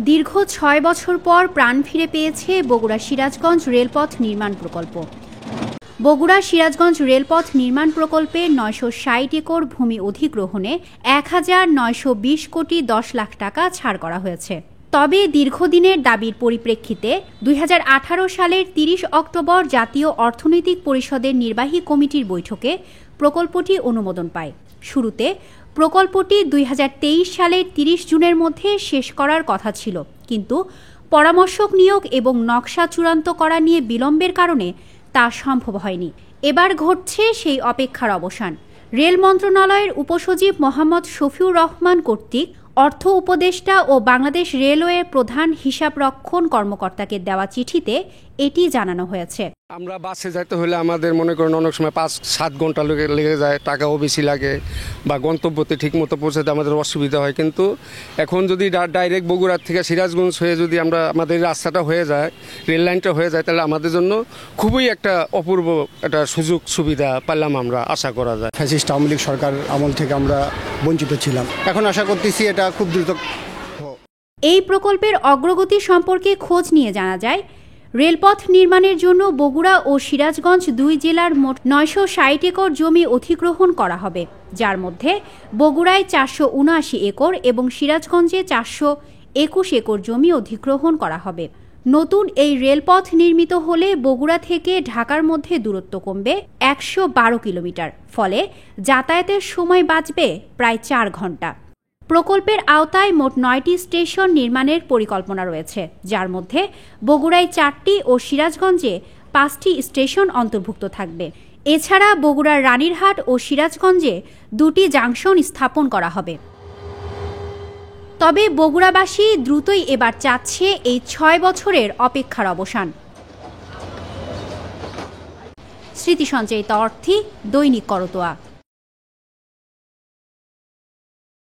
দীর্ঘ ৬ বছর পর প্রাণ ফিরে পেয়েছে বগুড়া সিরাজগঞ্জ রেলপথ নির্মাণ প্রকল্প। বগুড়া সিরাজগঞ্জ রেলপথ নির্মাণ প্রকল্পের ৯৬০ একর ভূমি অধিগ্রহণে ১,৯২০ কোটি ১০ লাখ টাকা ছাড় করা হয়েছে। তবে দীর্ঘদিনের দাবির পরিপ্রেক্ষিতে ২০১৮ সালের ৩০ অক্টোবর জাতীয় অর্থনৈতিক পরিষদের নির্বাহী কমিটির বৈঠকে প্রকল্পটি অনুমোদন পায়। শুরুতে প্রকল্পটি ২০২৩ সালের ৩০ জুনের মধ্যে শেষ করার কথা ছিল, কিন্তু পরামর্শক নিয়োগ এবং নকশা চূড়ান্ত করা নিয়ে বিলম্বের কারণে তা সম্ভব হয়নি। এবার ঘটছে সেই অপেক্ষার অবসান। রেল মন্ত্রণালয়ের উপসচিব মোহাম্মদ শফিউর রহমান কর্তৃক অর্থ উপদেষ্টা ও বাংলাদেশ রেলওয়ের প্রধান হিসাবরক্ষণ কর্মকর্তাকে দেওয়া চিঠিতে এটি জানানো হয়েছে। আমরা বাসে যেতে হলে আমাদের মনে করেন অনেক সময় ৫-৭ ঘন্টা লেগে যায়, টাকাও বেশি লাগে, বা গন্তব্যতে ঠিকমতো পৌঁছাতে আমাদের অসুবিধা হয়। কিন্তু এখন যদি ডাইরেক্ট বগুড়ার থেকে সিরাজগঞ্জ হয়ে যদি আমাদের রাস্তাটা হয়ে যায়, রেল লাইনটা হয়ে যায়, তাহলে আমাদের জন্য খুবই একটা অপূর্ব একটা সুযোগ সুবিধা পেলাম আমরা, আশা করা যায়। ফ্যাসিস্ট আওয়ামী লীগ সরকার আমল থেকে আমরা বঞ্চিত ছিলাম, এখন আশা করতেছি এটা খুব দ্রুত। এই প্রকল্পের অগ্রগতি সম্পর্কে খোঁজ নিয়ে জানা যায়, রেলপথ নির্মাণের জন্য বগুড়া ও সিরাজগঞ্জ দুই জেলার মোট ৯৬০ একর জমি অধিগ্রহণ করা হবে, যার মধ্যে বগুড়ায় ৪৭৯ একর এবং সিরাজগঞ্জে ৪২১ একর জমি অধিগ্রহণ করা হবে। নতুন এই রেলপথ নির্মিত হলে বগুড়া থেকে ঢাকার মধ্যে দূরত্ব কমবে ১১২ কিলোমিটার, ফলে যাতায়াতের সময় বাঁচবে প্রায় ৪ ঘন্টা। প্রকল্পের আওতায় মোট ৯টি স্টেশন নির্মাণের পরিকল্পনা রয়েছে, যার মধ্যে বগুড়ায় ৪টি ও সিরাজগঞ্জে ৫টি স্টেশন অন্তর্ভুক্ত থাকবে। এছাড়া বগুড়ার রানীরহাট ও সিরাজগঞ্জে ২টি জাংশন স্থাপন করা হবে। তবে বগুড়াবাসী দ্রুতই এবার চাচ্ছে এই ৬ বছরের অপেক্ষার অবসান। স্মৃতি সঞ্চয়িতা অর্থী, দৈনিক করতোয়া।